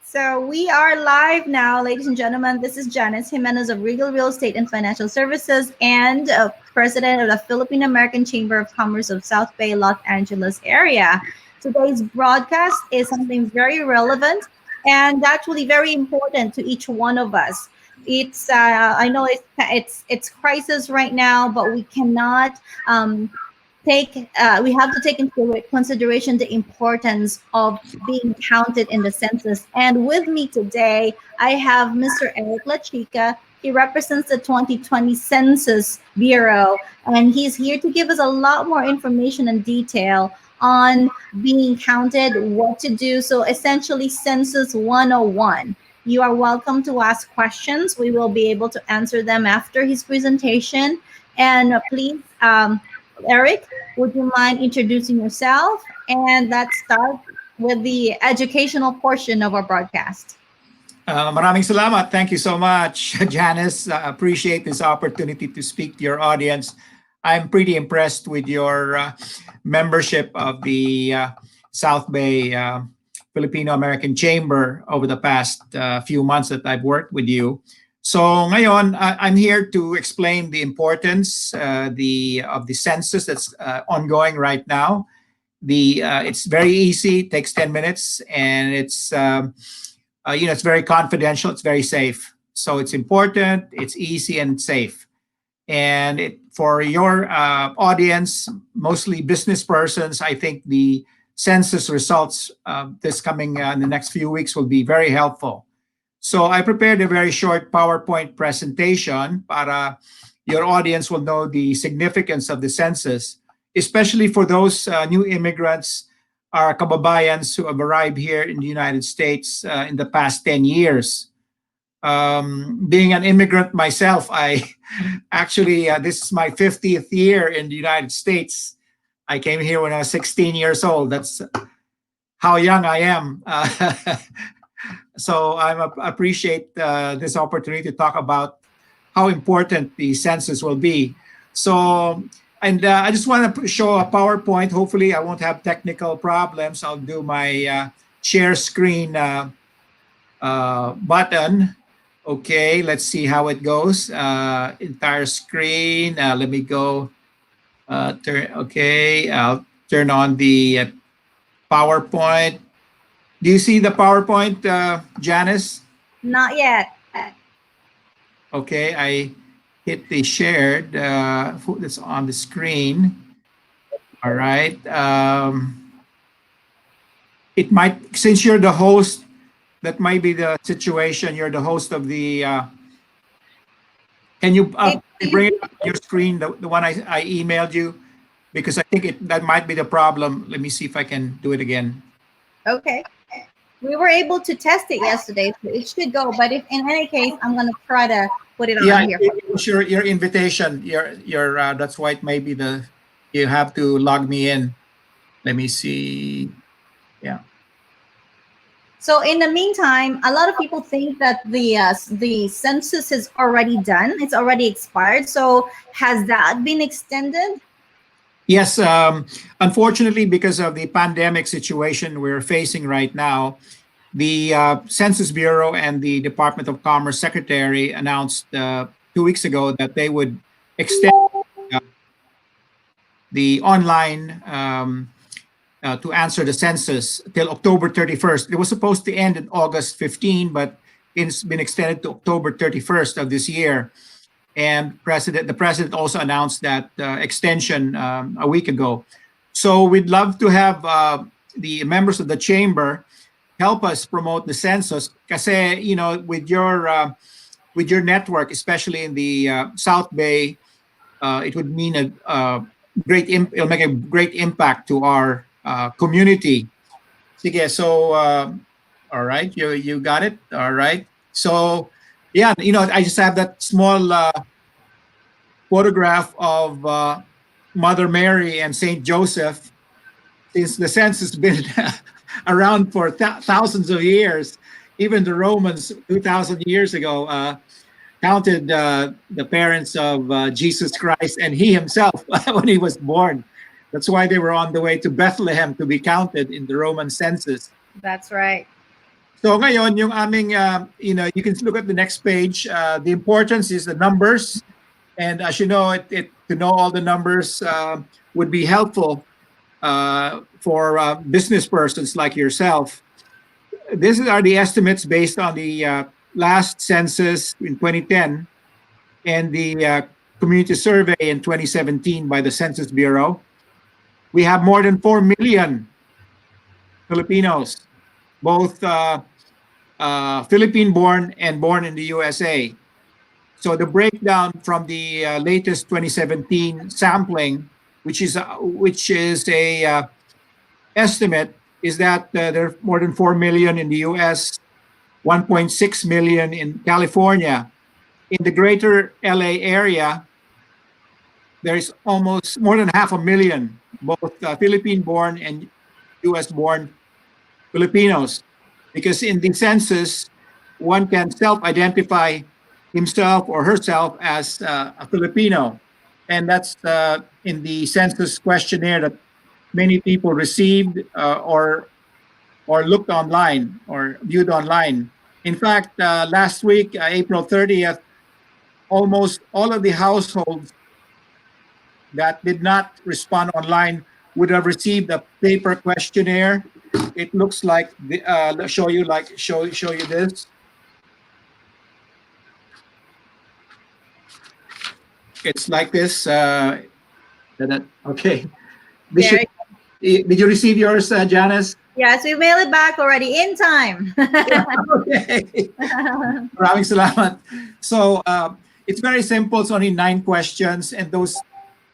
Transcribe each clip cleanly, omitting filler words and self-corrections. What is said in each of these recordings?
So we are live now, ladies and gentlemen. This is Janice Jimenez of Regal Real Estate and Financial Services and President of the Philippine American Chamber of Commerce of South Bay, Los Angeles area. Today's broadcast is something very relevant and actually very important to each one of us. It's I know it's crisis right now, but we cannot take we have to take into consideration the importance of being counted in the census. And with me today, I have Mr. Eric Lachica. He represents the 2020 Census Bureau, and he's here to give us a lot more information and detail on being counted, what to do. So essentially, Census 101. You are welcome to ask questions. We will be able to answer them after his presentation. And please, Eric, would you mind introducing yourself? And let's start with the educational portion of our broadcast. Maraming salamat. Thank you so much, Janice. Appreciate this opportunity to speak to your audience. I'm pretty impressed with your membership of the South Bay Filipino American Chamber over the past few months that I've worked with you. So ngayon, I'm here to explain the importance of the census that's ongoing right now. It's very easy, takes 10 minutes, and it's it's very confidential, it's very safe. So it's important, it's easy, and safe. And for your audience, mostly business persons, I think the census results this coming in the next few weeks will be very helpful. So I prepared a very short PowerPoint presentation para your audience will know the significance of the census, especially for those new immigrants, our kababayans who have arrived here in the United States in the past 10 years. Being an immigrant myself, I actually, this is my 50th year in the United States. I came here when I was 16 years old. That's how young I am. So I appreciate this opportunity to talk about how important the census will be. So, and I just want to show a PowerPoint. Hopefully I won't have technical problems. I'll do my share screen button. Okay, let's see how it goes. Entire screen. Let me go. Okay, I'll turn on the PowerPoint. Do you see the PowerPoint, Janice? Not yet. Okay, I hit the shared that's on the screen. All right. It might, since you're the host, that might be the situation. You're the host of the. Can you bring up your screen, the one I emailed you? Because I think that might be the problem. Let me see if I can do it again. Okay. We were able to test it yesterday, so it should go. But if in any case, I'm gonna try to put it on here. Yeah, your invitation. Your that's why it may be you have to log me in. Let me see. Yeah. So in the meantime, a lot of people think that the census is already done. It's already expired. So has that been extended? Yes, unfortunately, because of the pandemic situation we're facing right now, the Census Bureau and the Department of Commerce Secretary announced 2 weeks ago that they would extend the online to answer the census till October 31st. It was supposed to end in August 15, but it's been extended to October 31st of this year. And the president also announced that extension a week ago. So we'd love to have the members of the chamber help us promote the census. Kasi, with your network, especially in the South Bay, it would mean it'll make a great impact to our community. Sige, so all right, you got it. All right. So yeah, I just have that small photograph of Mother Mary and Saint Joseph. Since the census has been around for thousands of years, even the Romans 2,000 years ago counted the parents of Jesus Christ and he himself when he was born. That's why they were on the way to Bethlehem to be counted in the Roman census. That's right. So ngayon, yung aming, you can look at the next page. The importance is the numbers. And as you know, to know all the numbers would be helpful for business persons like yourself. These are the estimates based on the last census in 2010 and the community survey in 2017 by the Census Bureau. We have more than 4 million Filipinos, both Philippine born and born in the USA. So the breakdown from the latest 2017 sampling, which is a estimate, is that there are more than 4 million in the US, 1.6 million in California. In the greater LA area, there's almost more than half a million, both Philippine born and US born Filipinos. Because in the census, one can self identify himself or herself as a Filipino. And that's in the census questionnaire that many people received or looked online or viewed online. In fact, last week, April 30th, almost all of the households that did not respond online would have received a paper questionnaire. It looks like show you this. It's like this. Okay. This should, There. did you receive yours, Janice? Yes, we mail it back already in time. Okay. Maraming salamat. So it's very simple. It's only 9 questions, and those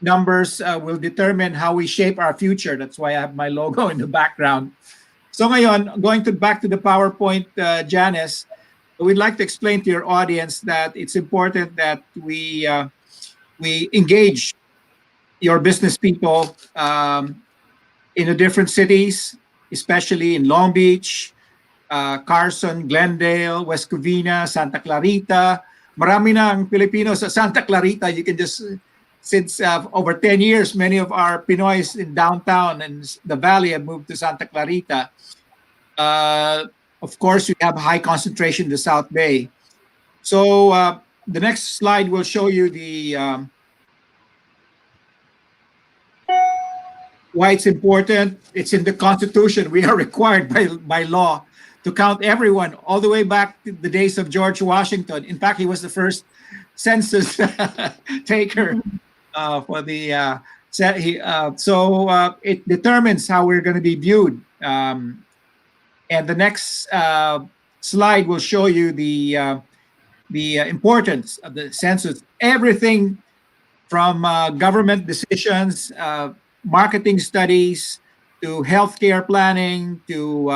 numbers will determine how we shape our future. That's why I have my logo in the background. So ngayon, going back to the PowerPoint, Janice, we'd like to explain to your audience that it's important that we engage your business people in the different cities, especially in Long Beach, Carson, Glendale, West Covina, Santa Clarita. Marami na ang Pilipino sa Santa Clarita. You can just, since over 10 years, many of our Pinoys in downtown and the valley have moved to Santa Clarita. Of course, we have high concentration in the South Bay. So the next slide will show you the why it's important. It's in the Constitution. We are required by law to count everyone all the way back to the days of George Washington. In fact, he was the first census taker for the so it determines how we're going to be viewed. And the next slide will show you the importance of the census. Everything from government decisions, marketing studies, to healthcare planning, to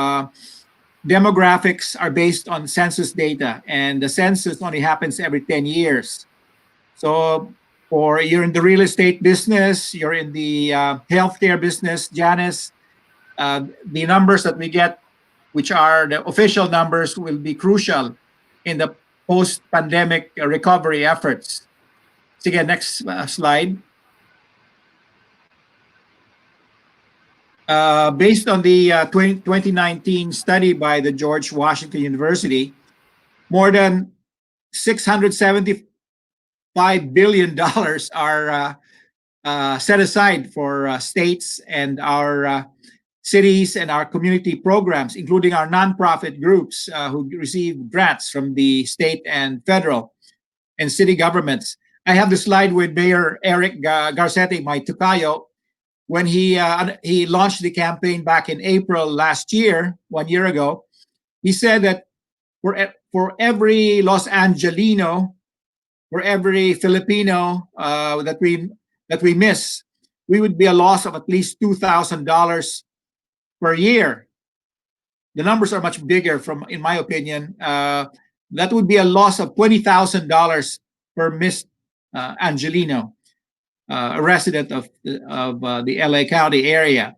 demographics are based on census data. And the census only happens every 10 years. So you're in the real estate business, you're in the healthcare business, Janice, the numbers that we get, which are the official numbers, will be crucial in the post-pandemic recovery efforts. Sige, next slide. Based on the 2019 study by the George Washington University, more than $675 billion are set aside for states and our cities and our community programs, including our nonprofit groups who receive grants from the state and federal and city governments. I have the slide with Mayor Eric Garcetti, my tukayo, when he launched the campaign back in April last year, 1 year ago. He said that for every Los Angelino, for every Filipino that we miss, we would be a loss of at least $2,000 per year. The numbers are much bigger, in my opinion. That would be a loss of $20,000 per missed Angelino, a resident of the LA County area.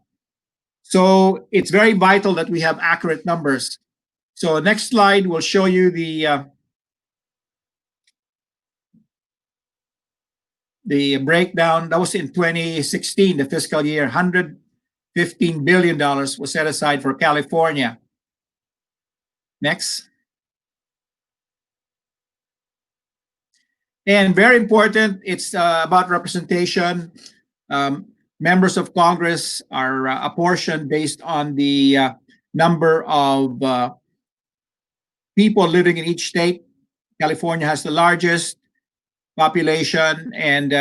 So it's very vital that we have accurate numbers. So next slide will show you the breakdown. That was in 2016, the fiscal year. $115 billion was set aside for California. Next. And very important, it's about representation. Um, Members of Congress are apportioned based on the number of people living in each state. California has the largest population, and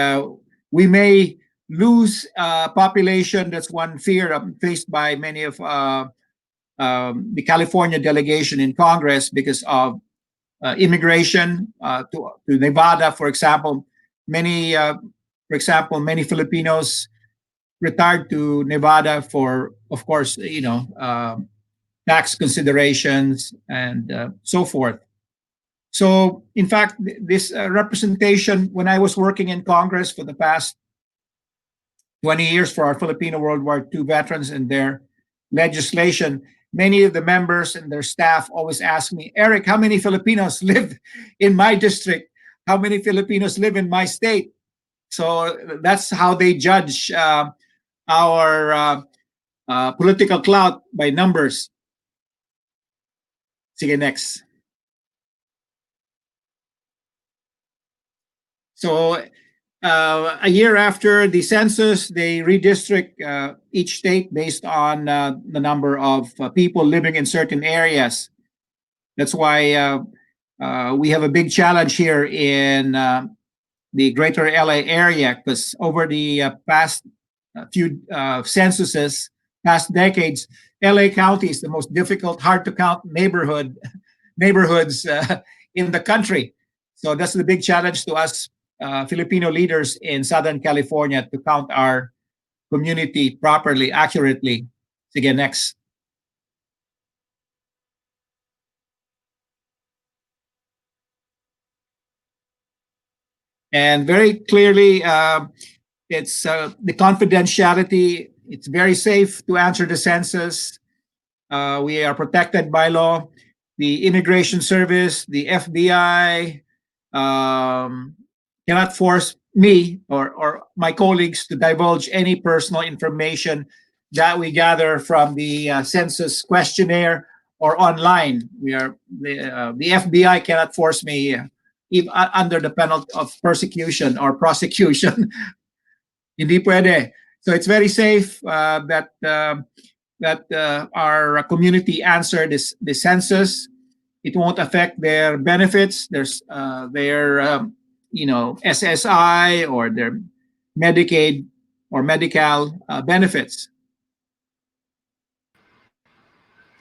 we may lose population. That's one fear faced by many of the California delegation in Congress because of immigration to Nevada, for example. Many Filipinos retired to Nevada for, of course, tax considerations and so forth. So, in fact, this representation, when I was working in Congress for the past 20 years for our Filipino World War II veterans and their legislation, many of the members and their staff always ask me, Eric, how many Filipinos live in my district? How many Filipinos live in my state? So that's how they judge our political clout by numbers. Sige, next. So a year after the census, they redistrict each state based on the number of people living in certain areas. That's why we have a big challenge here in the greater LA area, because over the past few censuses, past decades, LA County is the most difficult, hard to count neighborhoods in the country. So that's the big challenge to us Filipino leaders in Southern California to count our community properly, accurately. Sige, next. And very clearly, it's the confidentiality. It's very safe to answer the census. We are protected by law. The Immigration Service, the FBI, cannot force me or my colleagues to divulge any personal information that we gather from the census questionnaire or online. The FBI cannot force me under the penalty of persecution or prosecution. Hindi pwede. So it's very safe that our community answer this census. It won't affect their benefits. There's their SSI or their Medicaid or medical benefits.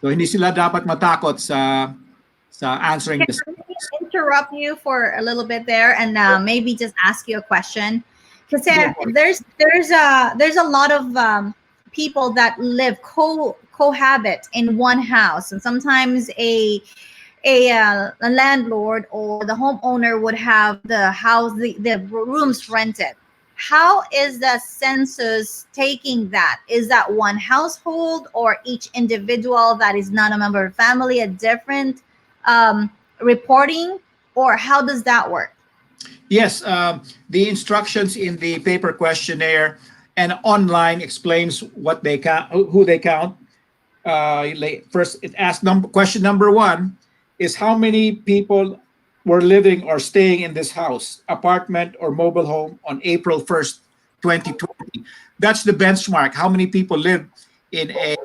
So hindi sila dapat matakot sa answering this. Can I interrupt you for a little bit there and maybe just ask you a question? Because there's a lot of people that live cohabit in one house, and sometimes a landlord or the homeowner would have the rooms rented. How is the census taking that? Is that one household or each individual that is not a member of the family a different reporting, or how does that work? Yes, the instructions in the paper questionnaire and online explains what they count, who they count. First, it asks question number one is how many people were living or staying in this house, apartment or mobile home on April 1st, 2020. That's the benchmark. How many people live in a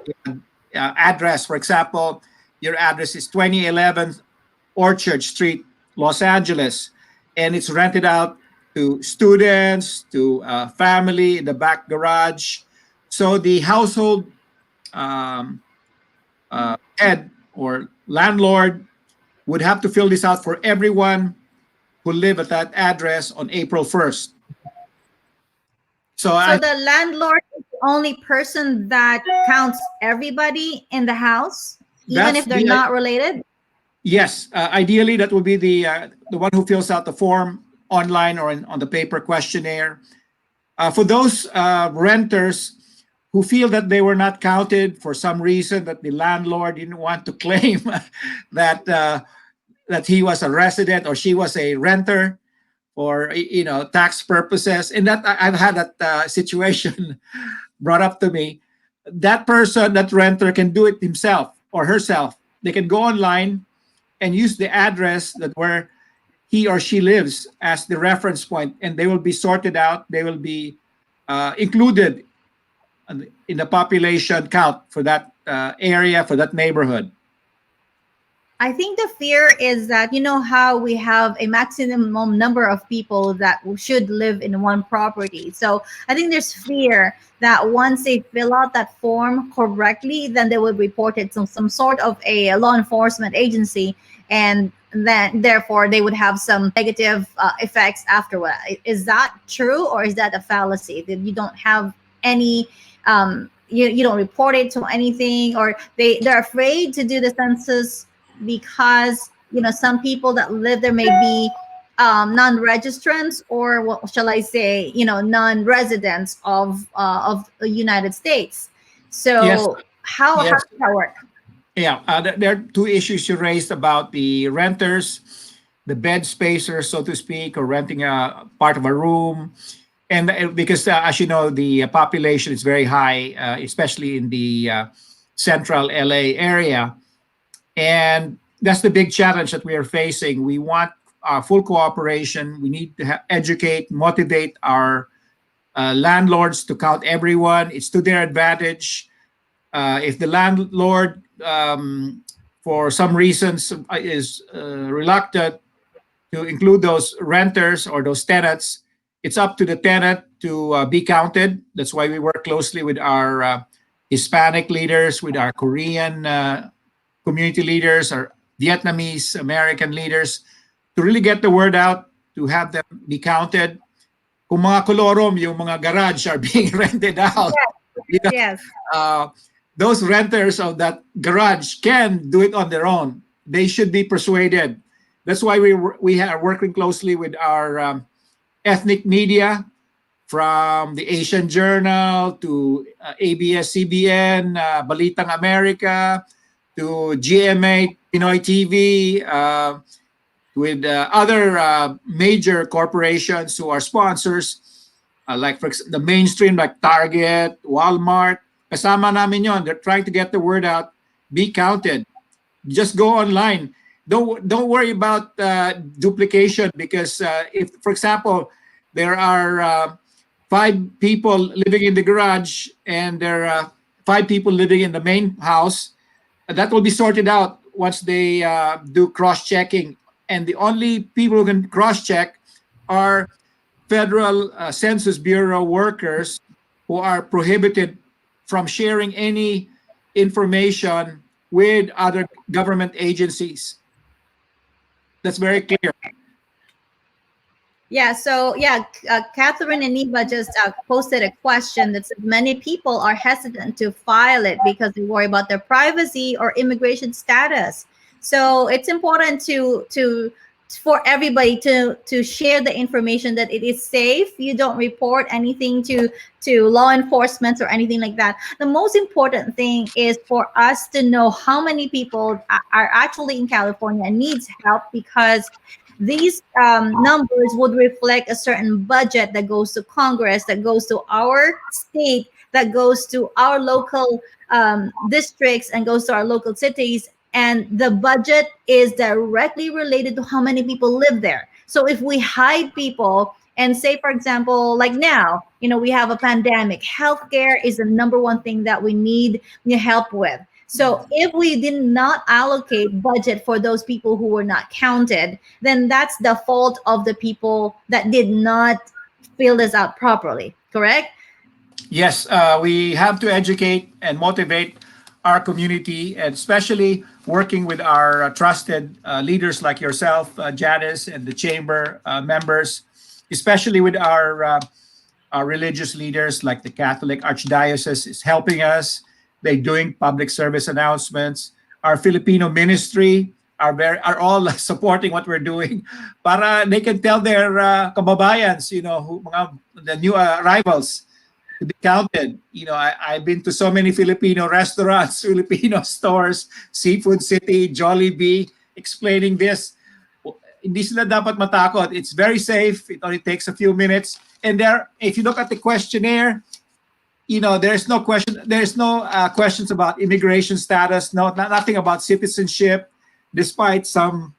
address? For example, your address is 2011 Orchard Street, Los Angeles, and it's rented out to students, to family in the back garage. So the household head or landlord would have to fill this out for everyone who live at that address on April 1st. So the landlord is the only person that counts everybody in the house, even if they're not related? Yes, ideally that would be the one who fills out the form online or on the paper questionnaire. For those renters who feel that they were not counted for some reason, that the landlord didn't want to claim that that he was a resident or she was a renter for tax purposes, and that I've had that situation brought up to me. That person, that renter, can do it himself or herself. they can go online and use the address that where he or she lives as the reference point, and they will be sorted out. They will be included in the population count for that area, for that neighborhood. I think the fear is that, you know how we have a maximum number of people that should live in one property. So I think there's fear that once they fill out that form correctly, then they will report it to some sort of a law enforcement agency, and then therefore they would have some negative effects afterward. Is that true, or is that a fallacy that you don't have any? You don't report it to anything, or they're afraid to do the census because some people that live there may be non-registrants, or what shall I say, non-residents of the United States. Yes, So how yes, does that work? yeah. There are two issues you raised about the renters, the bed spacers, so to speak, or renting a part of a room. And because, as you know, the population is very high, especially in the central LA area. And that's the big challenge that we are facing. We want full cooperation. We need to educate, motivate our landlords to count everyone. It's to their advantage. If the landlord, for some reasons, is reluctant to include those renters or those tenants, it's up to the tenant to be counted. That's why we work closely with our Hispanic leaders, with our Korean community leaders, our Vietnamese American leaders, to really get the word out, to have them be counted. Kung mga kolorom, yung mga garage are being rented out, you know, Yes. uh, those renters of that garage can do it on their own. They should be persuaded. That's why we are working closely with our ethnic media, from the Asian Journal to ABS-CBN, Balitang America, to GMA Pinoy TV, with other major corporations who are sponsors, like the mainstream, like Target, Walmart. Kasama namin yon. They're trying to get the word out. Be counted. Just go online. Don't worry about duplication, because if, for example, there are 5 people living in the garage and there are 5 people living in the main house, that will be sorted out once they do cross-checking. And the only people who can cross-check are federal Census Bureau workers, who are prohibited from sharing any information with other government agencies. That's very clear. Yeah, so yeah, Catherine and Neva just posted a question that says many people are hesitant to file it because they worry about their privacy or immigration status. So it's important to for everybody to share the information, that it is safe. You don't report anything to law enforcement or anything like that. The most important thing is for us to know how many people are actually in California and needs help, because these numbers would reflect a certain budget that goes to Congress, that goes to our state, that goes to our local districts, and goes to our local cities. And the budget is directly related to how many people live there. So if we hide people, and say, for example, like now, we have a pandemic, healthcare is the number one thing that we need help with. So if we did not allocate budget for those people who were not counted, then that's the fault of the people that did not fill this out properly, correct? Yes, we have to educate and motivate our community, and especially working with our trusted leaders like yourself, Janice, and the chamber members, especially with our religious leaders, like the Catholic Archdiocese is helping us. They're doing public service announcements. Our Filipino ministry are all supporting what we're doing, para they can tell their kababayans, the new arrivals, to be counted. I've been to so many Filipino restaurants, Filipino stores, Seafood City, Jollibee, explaining this. Hindi sila dapat matakot. It's very safe. It only takes a few minutes. And if you look at the questionnaire, there's no question. There's no questions about immigration status. No, nothing about citizenship, despite some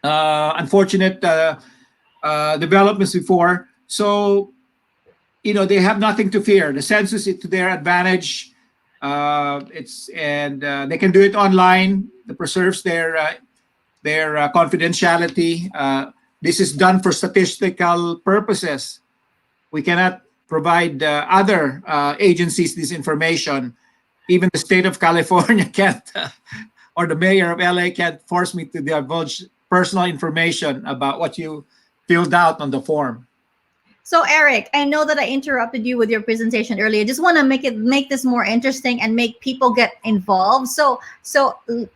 unfortunate developments before. So, they have nothing to fear. The census is to their advantage. They can do it online. That preserves their confidentiality. This is done for statistical purposes. We cannot provide other agencies this information. Even the state of California can't, or the mayor of LA can't force me to divulge personal information about what you filled out on the form. So Eric, I know that I interrupted you with your presentation earlier. I just want to make this more interesting and make people get involved. So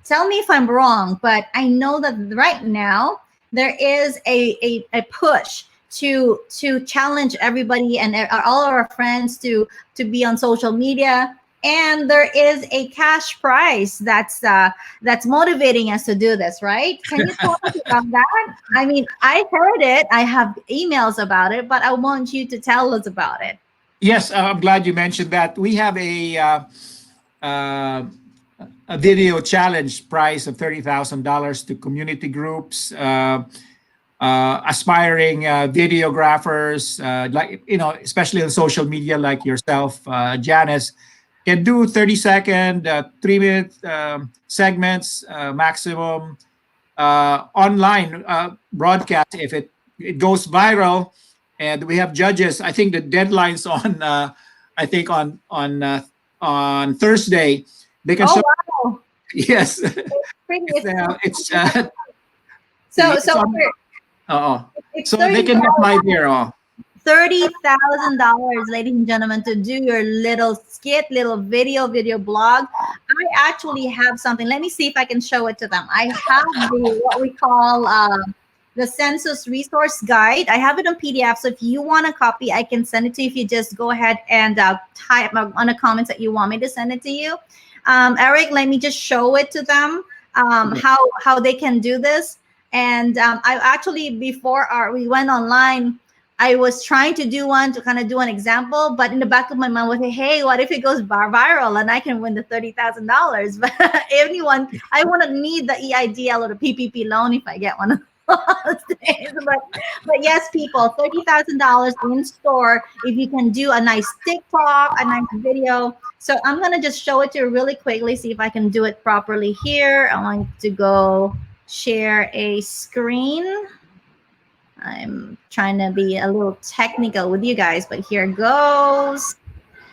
tell me if I'm wrong, but I know that right now there is a push to challenge everybody and all of our friends to be on social media. And there is a cash prize that's motivating us to do this, right? Can you tell us about that? I mean, I heard it. I have emails about it, but I want you to tell us about it. Yes, I'm glad you mentioned that. We have a video challenge prize of $30,000 to community groups, aspiring videographers, especially on social media like yourself, Janice, can do 30-second, 3-minute segments maximum online broadcast if it goes viral. And we have judges. I think the deadline's on Thursday. They can show. Wow. Yes. It's so so they can apply there. $30,000, ladies and gentlemen, to do your little skit, little video blog. I actually have something. Let me see if I can show it to them. I have what we call the Census Resource Guide. I have it on PDF. So if you want a copy, I can send it to you. If you just go ahead and type on the comments that you want me to send it to you. Eric, let me just show it to them how they can do this. And I actually, before we went online, I was trying to do one to kind of do an example, but in the back of my mind was, hey, what if it goes viral and I can win the $30,000? But anyone, I wouldn't need the EIDL or the PPP loan if I get one of those days. But yes, people, $30,000 in store if you can do a nice TikTok, a nice video. So I'm gonna just show it to you really quickly, see if I can do it properly here. I want to go share a screen. I'm trying to be a little technical with you guys, but here goes.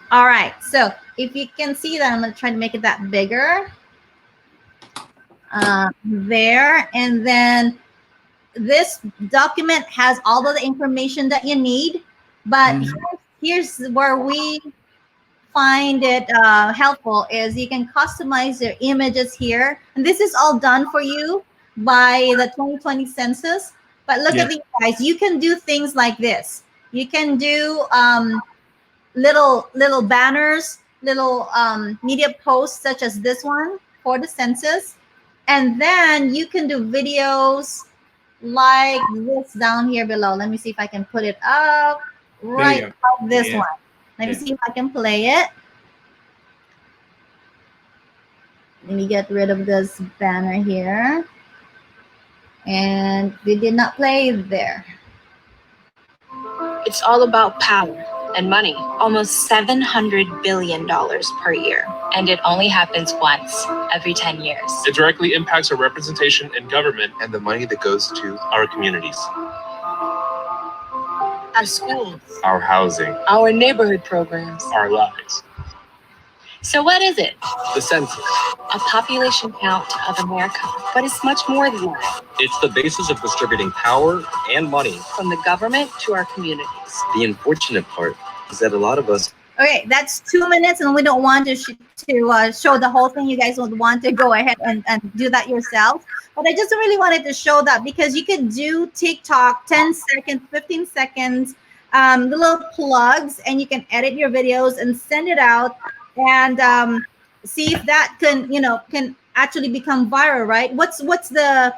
All right, so if you can see that, I'm gonna try to make it that bigger. There, and then this document has all of the information that you need, but here's where we find it helpful is you can customize your images here. And this is all done for you by the 2020 census. But look at these guys. You can do things like this. You can do little banners, little media posts such as this one for the census. And then you can do videos like this down here below. Let me see if I can put it up right like this one. Let me see if I can play it. Let me get rid of this banner here. And we did not play there. It's all about power and money. Almost $700 billion per year. And it only happens once every 10 years. It directly impacts our representation in government and the money that goes to our communities. Our schools. Our housing. Our neighborhood programs. Our lives. So what is it? The census. A population count of America. But it's much more than that. It's the basis of distributing power and money. From the government to our communities. The unfortunate part is that a lot of us. Okay, that's 2 minutes, and we don't want to show the whole thing. You guys would want to go ahead and do that yourself. But I just really wanted to show that because you could do TikTok, 10 seconds, 15 seconds, little plugs, and you can edit your videos and send it out and see if that can actually become viral, right? What's the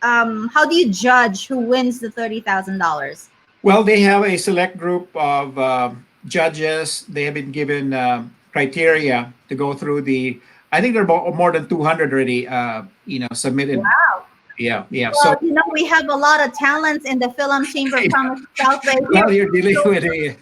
how do you judge who wins the $30,000? Well, they have a select group of judges. They have been given criteria to go through the. I think there are more than 200 already. Submitted. Wow. Yeah, yeah. Well, So we have a lot of talents in the Film Chamber of Commerce South Bay here. well, you're dealing with a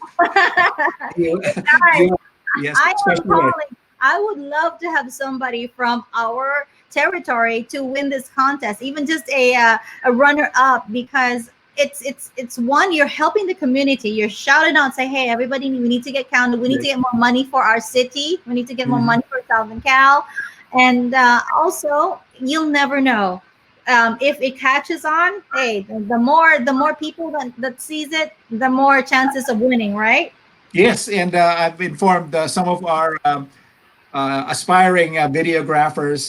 you, Guys, you yes, I am especially calling. I would love to have somebody from our territory to win this contest, even just a runner up, because it's one, you're helping the community. You're shouting out, say, hey, everybody, we need to get counted. We need to get more money for our city. We need to get more Mhm. money for Southern Cal, and also, you'll never know. If it catches on, hey, the more people that sees it, the more chances of winning, right? Yes, and I've informed some of our aspiring videographers,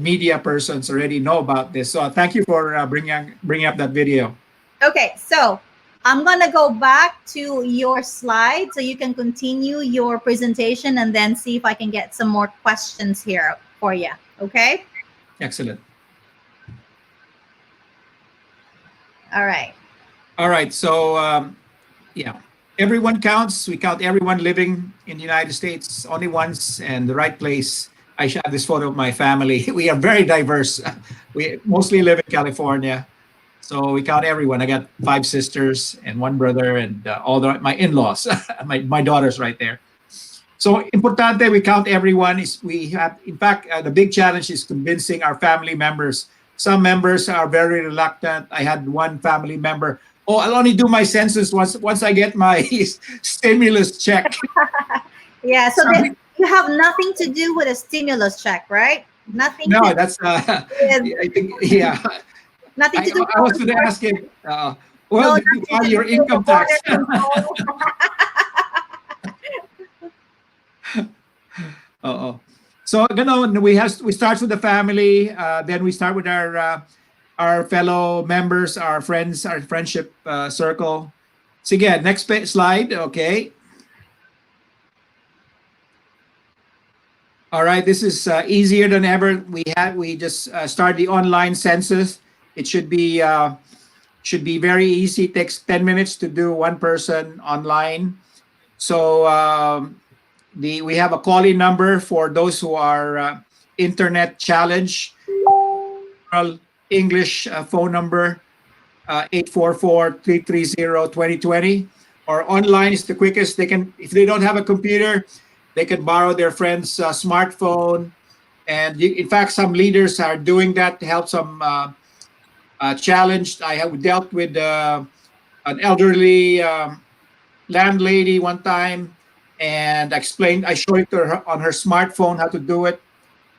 media persons already know about this. So thank you for bringing up that video. Okay, so I'm gonna go back to your slide so you can continue your presentation and then see if I can get some more questions here for you. Okay. Excellent. All right. All right. So yeah, everyone counts. We count everyone living in the United States only once and the right place. I should have this photo of my family. We are very diverse. We mostly live in California. So we count everyone. I got 5 sisters and 1 brother and my in-laws. My daughter's right there. So importante, we count everyone. We have, in fact, the big challenge is convincing our family members. Some members are very reluctant. I had one family member, oh, I'll only do my census once I get my stimulus check. Yeah. So then you have nothing to do with a stimulus check, right? Nothing No, to that's with I think, yeah. nothing to do I was with going to ask him, well, no, did you nothing file to your do with the income tax? border control. Oo. So ganun, we start with the family, then we start with our fellow members, our friends, our friendship circle. Sige, next slide. Okay. All right, this is easier than ever. We just start the online census. It should be very easy. It takes 10 minutes to do one person online. So we have a call-in number for those who are internet challenged. English phone number 844-330-2020, or online is the quickest. They can, if they don't have a computer, they can borrow their friend's smartphone. And in fact, some leaders are doing that to help some challenged. I have dealt with an elderly landlady one time, and I showed it to her on her smartphone how to do it.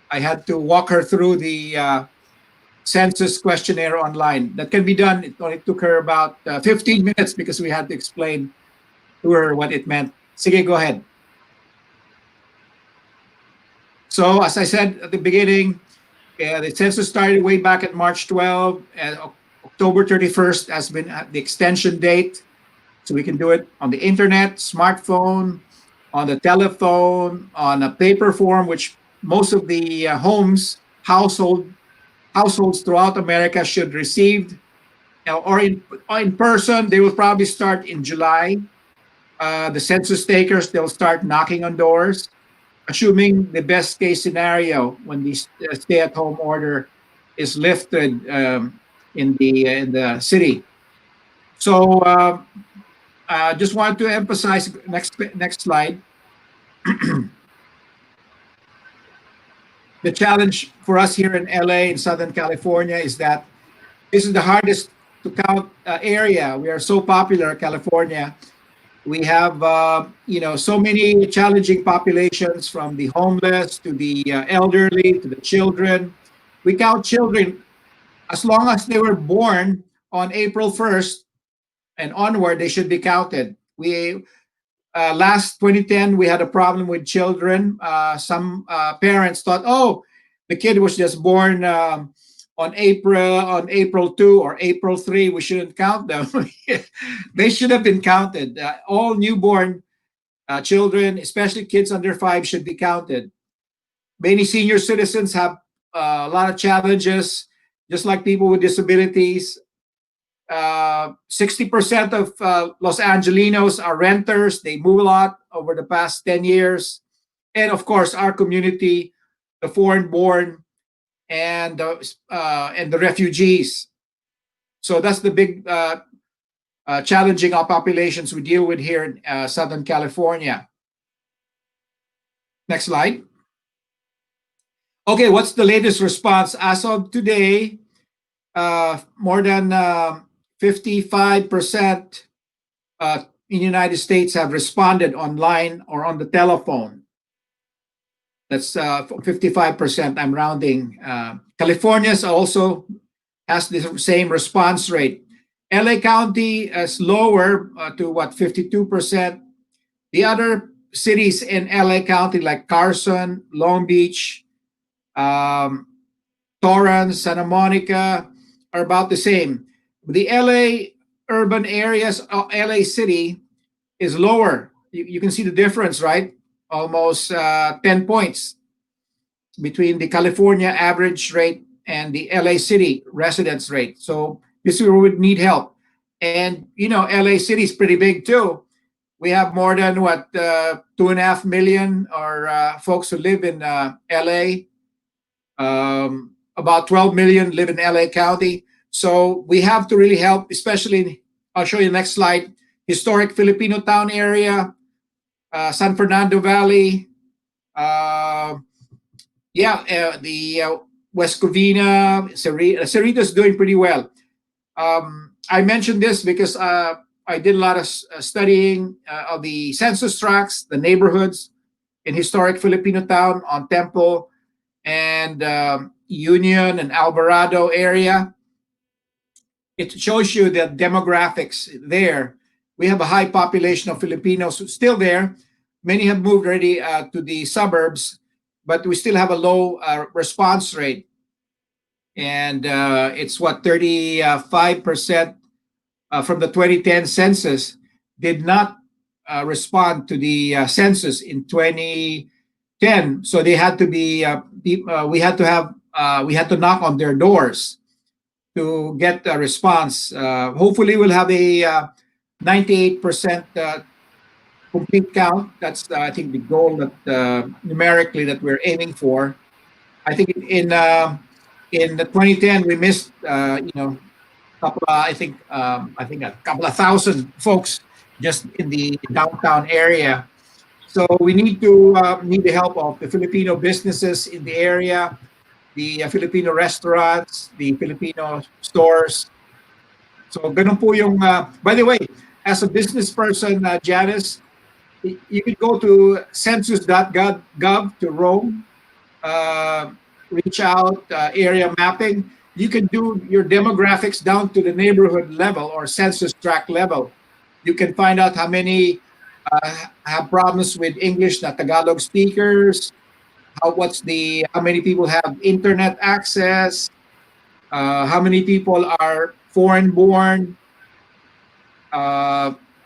I had to walk her through the census questionnaire online. That can be done. It only took her about 15 minutes because we had to explain to her what it meant. Sige, go ahead. So as I said at the beginning, the census started way back at March 12, and October 31st has been the extension date. So we can do it on the internet, smartphone, on the telephone, on a paper form, which most of the households throughout America should receive, or in person. They will probably start in July. The census takers, they'll start knocking on doors, assuming the best case scenario when the stay-at-home order is lifted in the city. So just wanted to emphasize, next slide. The challenge for us here in LA, in Southern California, is that this is the hardest to count area. We are so popular, California. We have, so many challenging populations, from the homeless to the elderly to the children. We count children as long as they were born on April 1st and onward. They should be counted. We last 2010, we had a problem with children. Some parents thought, oh, the kid was just born on April 2 or April 3. We shouldn't count them. They should have been counted. All newborn children, especially kids under 5, should be counted. Many senior citizens have a lot of challenges, just like people with disabilities. 60% of Los Angelinos are renters. They move a lot over the past 10 years. And of course, our community, the foreign-born and the refugees. So that's the big challenging our populations we deal with here in Southern California. Next slide. Okay, what's the latest response? As of today, more than 55% in the United States have responded online or on the telephone. That's 55%. I'm rounding. California's also has the same response rate. LA County is lower to 52%. The other cities in LA County like Carson, Long Beach, Torrance, Santa Monica are about the same. The LA urban areas, LA City is lower. You can see the difference, right? Almost 10 points between the California average rate and the LA City residence rate. So this would need help. And LA City is pretty big too. We have more than 2.5 million or folks who live in LA. About 12 million live in LA County. So we have to really help, especially, I'll show you the next slide, historic Filipino town area, San Fernando Valley, the West Covina, Cerrito's doing pretty well. I mentioned this because I did a lot of studying of the census tracts, the neighborhoods in historic Filipino town on Temple and Union and Alvarado area. It shows you the demographics there. We have a high population of Filipinos still there. Many have moved already to the suburbs, but we still have a low response rate. And it's 35% from the 2010 census did not respond to the census in 2010. So they had to be, we had to knock on their doors to get a response. Hopefully we'll have a 98% complete count. That's I think the goal that numerically that we're aiming for. I think in the 2010 we missed I think a couple of thousand folks just in the downtown area. So we need the help of the Filipino businesses in the area, the Filipino restaurants, the Filipino stores. So ganun po yung, by the way, as a business person, Janice, you can go to census.gov to roam, reach out, area mapping. You can do your demographics down to the neighborhood level or census tract level. You can find out how many have problems with English, not Tagalog speakers, how many people have internet access, how many people are foreign born,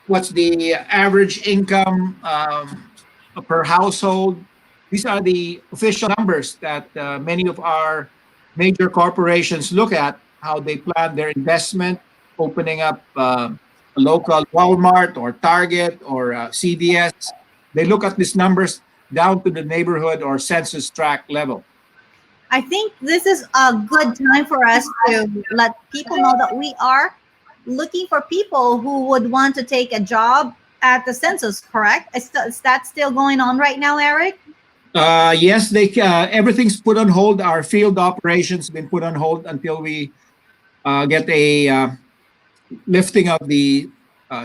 what's the average income per household. These are the official numbers that many of our major corporations look at, how they plan their investment, opening up a local Walmart or Target or CVS. They look at these numbers down to the neighborhood or census tract level. I think this is a good time for us to let people know that we are looking for people who would want to take a job at the census, correct? Is that still going on right now, Eric? Yes, everything's put on hold. Our field operations have been put on hold until we get a lifting of the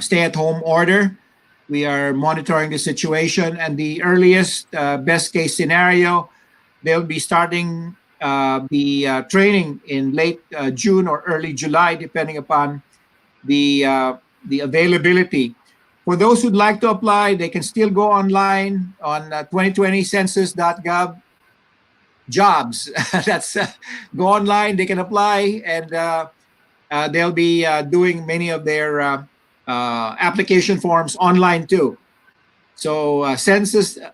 stay-at-home order. We are monitoring the situation, and the earliest best case scenario, they'll be starting the training in late June or early July, depending upon the availability. For those who'd like to apply, they can still go online on 2020census.gov jobs. That's go online, they can apply, and they'll be doing many of their application forms online too. So census.gov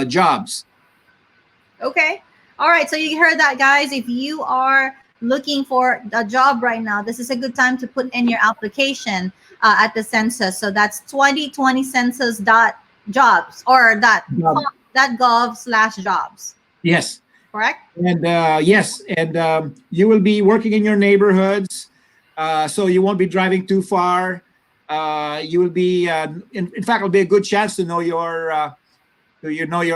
jobs. Okay. All right. So you heard that, guys. If you are looking for a job right now, this is a good time to put in your application at the census. So that's 2020 census dot jobs or Job. dot gov slash jobs. Yes. Correct? And yes, and you will be working in your neighborhoods, so you won't be driving too far. You will be, in fact, it'll be a good chance to know your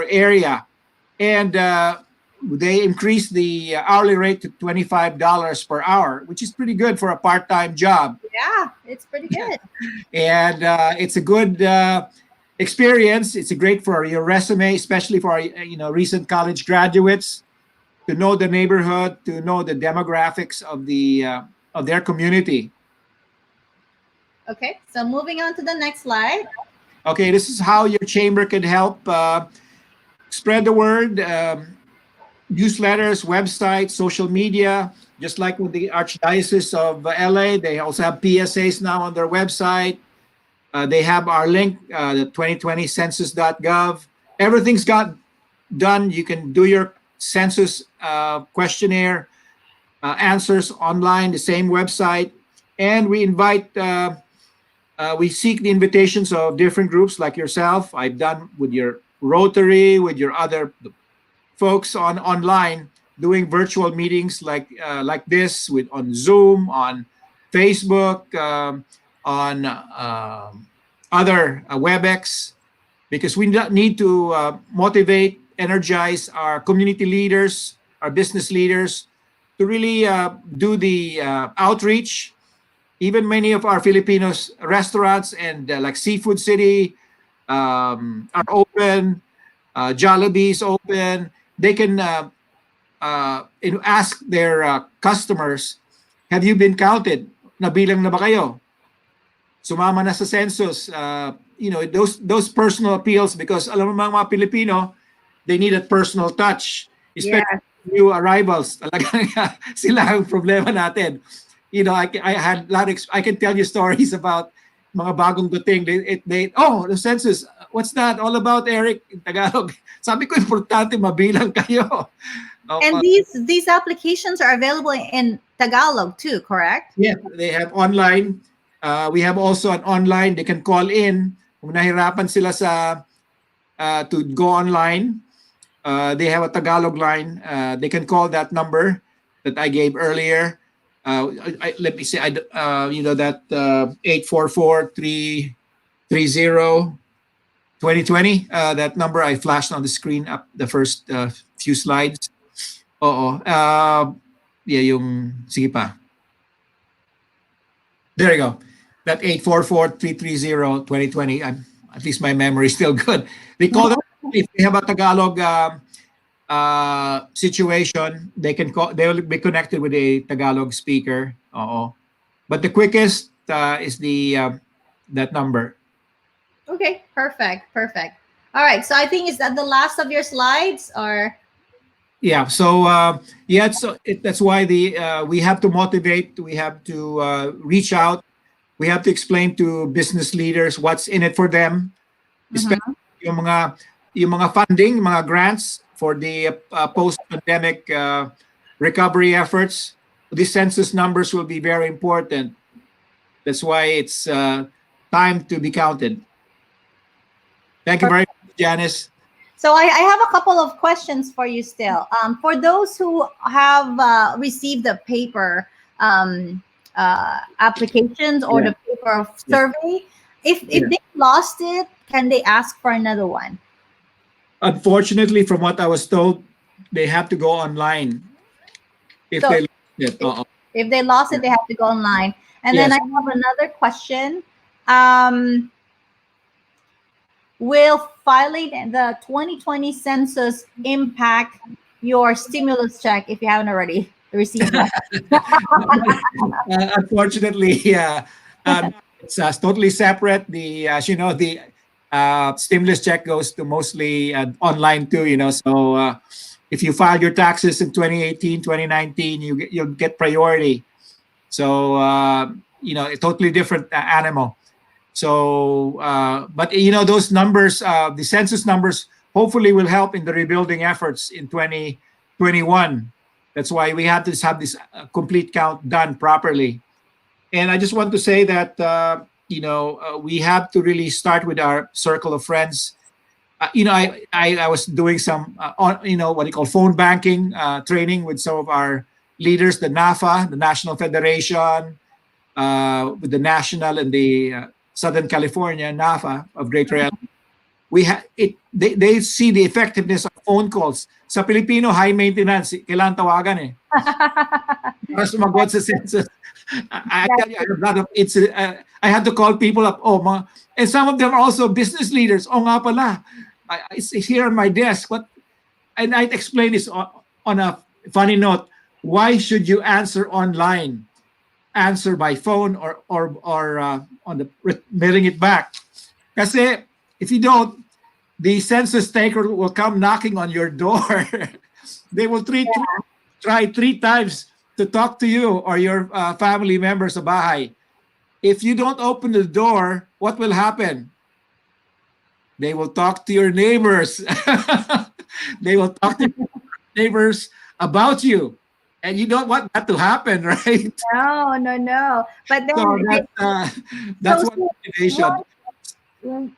area. And they increased the hourly rate to $25 per hour, which is pretty good for a part-time job. Yeah, it's pretty good. And it's a good experience. It's a great for your resume, especially for recent college graduates, to know the neighborhood, to know the demographics of their community. Okay, so moving on to the next slide. Okay, this is how your chamber can help spread the word. Newsletters, websites, social media. Just like with the Archdiocese of LA, they also have PSAs now on their website. They have our link, the 2020 census.gov. Everything's got done. You can do your census questionnaire answers online, the same website. And we we seek the invitations of different groups like yourself. I've done with your Rotary, with your other folks online, doing virtual meetings like this on Zoom, on Facebook, on other WebEx, because we need to motivate, energize our community leaders, our business leaders, to really do the outreach. Even many of our Filipinos restaurants and like Seafood City are open. Jollibee is open. They can ask their customers, have you been counted? Nabilang na ba kayo? Sumama na sa census. Those personal appeals, because alam mo mga Pilipino, they need a personal touch, especially new arrivals. Talagang sila ang problema natin. I had a lot I can tell you stories about mga bagong dating. The census, what's that all about, Eric? In Tagalog. Sabi ko, importante mabilang kayo. And these applications are available in Tagalog too, correct? Yeah, they have online. We have also an online. They can call in. Kung nahirapan sila to go online, they have a Tagalog line. They can call that number that I gave earlier. Let me say, that 844-330-2020. That number I flashed on the screen up the first few slides. Oo. Sige pa. There you go. That 844-330-2020. At least my memory is still good. They call that, if they have a Tagalog situation, they will be connected with a Tagalog speaker. But the quickest is that number. Okay, perfect. All right, so I think, is that the last of your slides, or? Yeah. So that's why we have to motivate. We have to reach out. We have to explain to business leaders what's in it for them, especially yung mga funding, mga grants for the post-pandemic recovery efforts. These census numbers will be very important. That's why it's time to be counted. Thank you very much, Janice. So I have a couple of questions for you still. For those who have received the paper applications or the paper survey, if they lost it, can they ask for another one? Unfortunately, from what I was told, they have to go online. If they lost it, they have to go online. And then I have another question. Will filing the 2020 census impact your stimulus check if you haven't already received that? Unfortunately, it's totally separate. The stimulus check goes to mostly online too. So if you filed your taxes in 2018, 2019, you'll get priority. So a totally different animal. So, but those numbers, the census numbers, hopefully will help in the rebuilding efforts in 2021. That's why we have to have this complete count done properly. And I just want to say that we have to really start with our circle of friends. I was doing some what you call phone banking training with some of our leaders, the NAFA, the National Federation, with the National and the Southern California NAFA of Greater LA. They see the effectiveness of phone calls. Sa Pilipino, high maintenance, kailangan tawagan eh. Para sumagot sa census. I tell you, I have a lot of I had to call people up. And some of them are also business leaders. Nga pala. It's here on my desk. And I explain this on a funny note. Why should you answer online? Answer by phone or on the mailing it back. Kasi if you don't, the census taker will come knocking on your door. They will try 3 times to talk to you or your family members sa bahay. If you don't open the door, what will happen? They will talk to your neighbors. They will talk to your neighbors about you. And you don't want that to happen, right? No. But then that's one motivation.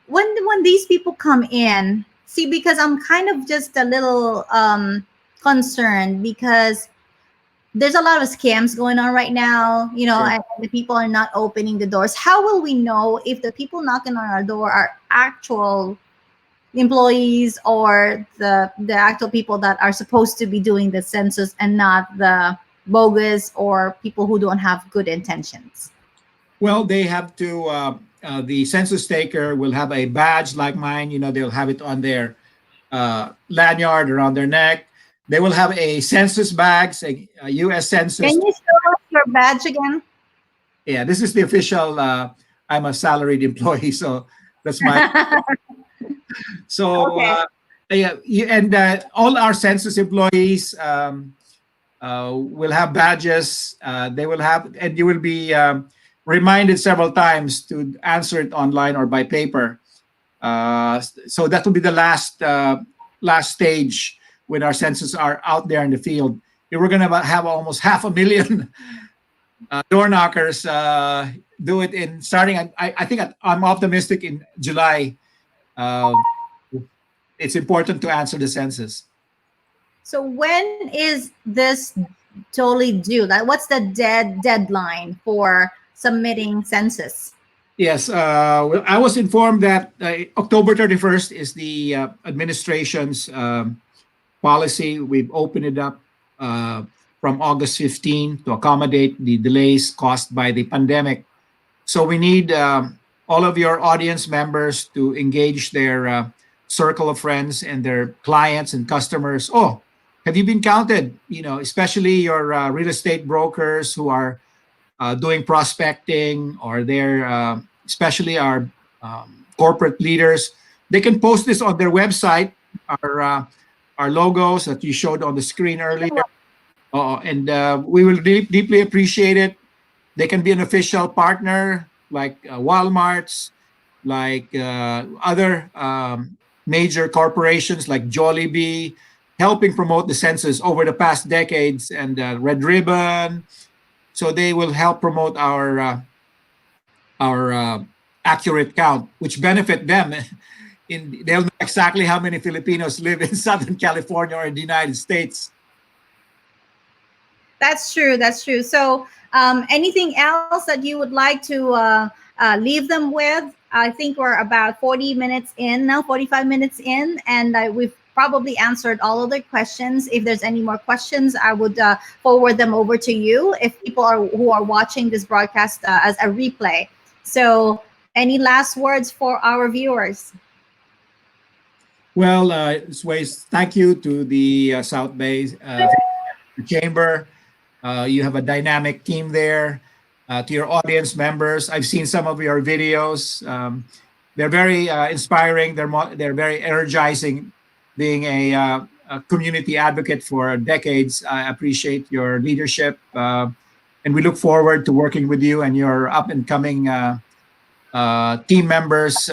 When these people come in, see, because I'm kind of just a little concerned because there's a lot of scams going on right now, Sure. and the people are not opening the doors. How will we know if the people knocking on our door are actual employees or the actual people that are supposed to be doing the census and not the bogus or people who don't have good intentions? Well, they have to, the census taker will have a badge like mine. They'll have it on their lanyard around their neck. They will have a census bags, a U.S. Census. Can you show us your badge again? Yeah, this is the official. I'm a salaried employee, so that's my. So, Okay. and all our census employees will have badges. They will have, and you will be reminded several times to answer it online or by paper. So that will be the last stage when our census are out there in the field. We're going to have almost 500,000 door knockers do it in starting. I think I'm optimistic in July. It's important to answer the census. So when is this totally due? What's the deadline for submitting census? Yes, well, I was informed that October 31st is the administration's policy. We've opened it up from August 15 to accommodate the delays caused by the pandemic. So we need all of your audience members to engage their circle of friends and their clients and customers. Oh, have you been counted? Especially your real estate brokers who are doing prospecting, or they're especially our corporate leaders. They can post this on their website, our logos that you showed on the screen earlier. And we will deeply appreciate it. They can be an official partner like Walmart's, like other major corporations like Jollibee, helping promote the census over the past decades, and Red Ribbon. So they will help promote our accurate count, which benefit them. They'll know exactly how many Filipinos live in Southern California or in the United States. That's true. So anything else that you would like to leave them with? I think we're about 40 minutes in now, 45 minutes in, and we've probably answered all of their questions. If there's any more questions, I would forward them over to you if people who are watching this broadcast as a replay. So any last words for our viewers? Well, thank you to the South Bay Chamber. You have a dynamic team there. To your audience members, I've seen some of your videos. They're very inspiring. They're very energizing. Being a community advocate for decades, I appreciate your leadership, and we look forward to working with you and your up and coming team members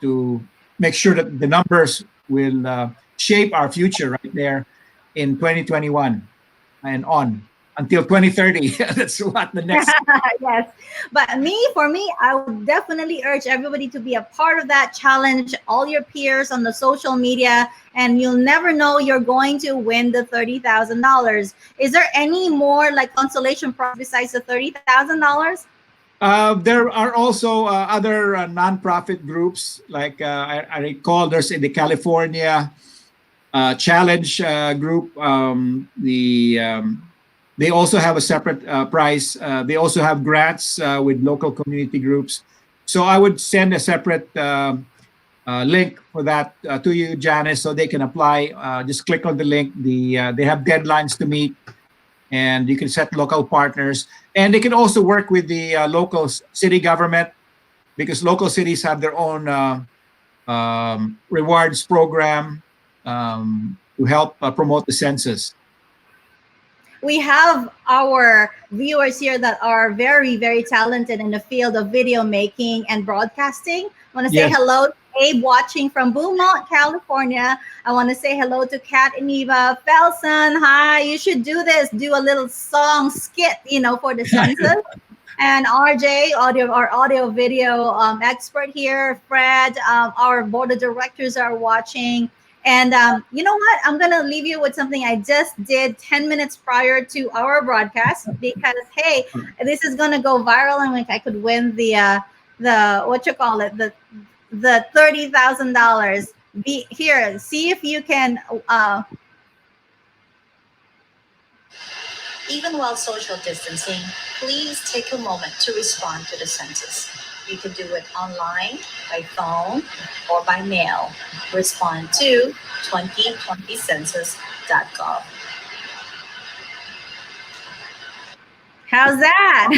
to make sure that the numbers will shape our future right there in 2021. and on until 2030. That's what the next. Yes, but for me, I would definitely urge everybody to be a part of that challenge. All your peers on the social media, and you'll never know you're going to win the $30,000. Is there any more like consolation prize besides the $30,000? There are also other nonprofit groups, like I recall there's in the California Challenge group. They also have a separate prize. They also have grants with local community groups. So I would send a separate link for that to you, Janice, so they can apply. Just click on the link. They have deadlines to meet, and you can set local partners. And they can also work with the local city government, because local cities have their own rewards program to help promote the census. We have our viewers here that are very, very talented in the field of video making and broadcasting. I want to say Yes. hello to Abe watching from Beaumont, California. I want to say hello to Kat and Eva Felson. Hi, you should do this. Do a little song skit, for the census. And RJ, our audio video expert here, Fred, our board of directors are watching. And you know what? I'm going to leave you with something I just did 10 minutes prior to our broadcast, because, hey, this is going to go viral, and I could win the what you call it, the $30,000. Be here. See if you can. Even while social distancing, please take a moment to respond to the census. You can do it online, by phone, or by mail. Respond to 2020census.gov. How's that?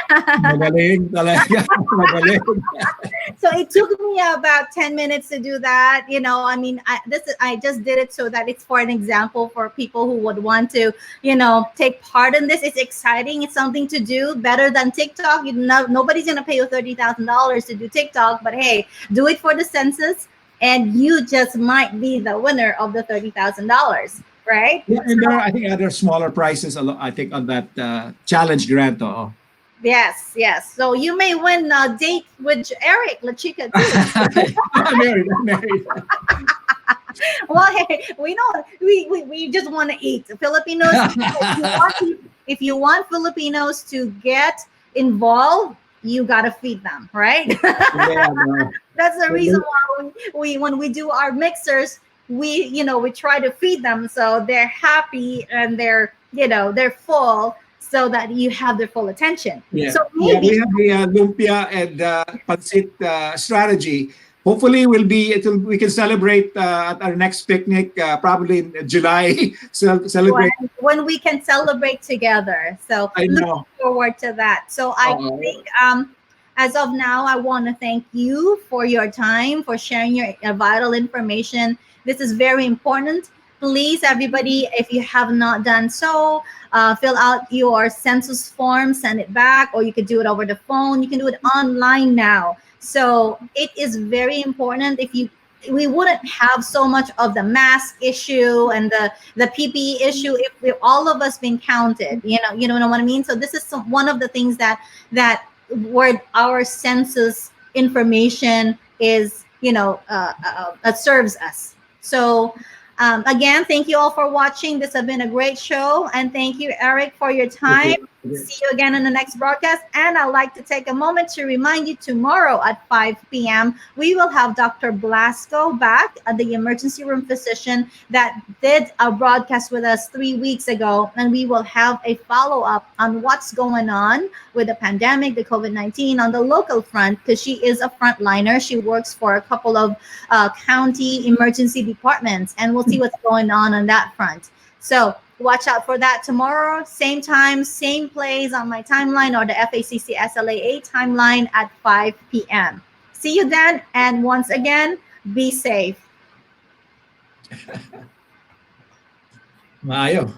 Magaling talaga. Magaling. So it took me about 10 minutes to do that. I just did it so that it's for an example for people who would want to, take part in this. It's exciting. It's something to do, better than TikTok. Nobody's going to pay you $30,000 to do TikTok, but hey, do it for the census, and you just might be the winner of the $30,000. Right? Yeah, and there are, I think, other smaller prizes. I think on that challenge grant. Yes. So you may win a date with Eric Lachica too. I'm married. Well, hey, we know we just want to eat. Filipinos, if you want Filipinos to get involved, you gotta feed them, right? Yeah, no. That's the reason why when we do our mixers, we try to feed them so they're happy and they're full, so that you have their full attention. Yeah. So We maybe have the lumpia and pancit strategy. Hopefully, we can celebrate at our next picnic, probably in July. Celebrate. when we can celebrate together. So I know. looking forward to that. So I think as of now, I want to thank you for your time, for sharing your vital information. This is very important. Please, everybody, if you have not done so, fill out your census form, send it back, or you could do it over the phone. You can do it online now. So it is very important. We wouldn't have so much of the mask issue and the PPE issue if all of us been counted. You know what I mean. So this is one of the things that where our census information is serves us. So again, thank you all for watching. This has been a great show, and thank you, Eric, for your time. See you again in the next broadcast. And I'd like to take a moment to remind you, tomorrow at 5 p.m., we will have Dr. Blasco back, the emergency room physician that did a broadcast with us 3 weeks ago. And we will have a follow-up on what's going on with the pandemic, the COVID-19 on the local front, because she is a frontliner. She works for a couple of county emergency departments, and we'll see what's going on that front. So watch out for that tomorrow, same time, same place on my timeline, or the FACC SLAA timeline at 5 p.m. See you then, and once again, be safe. Maayo.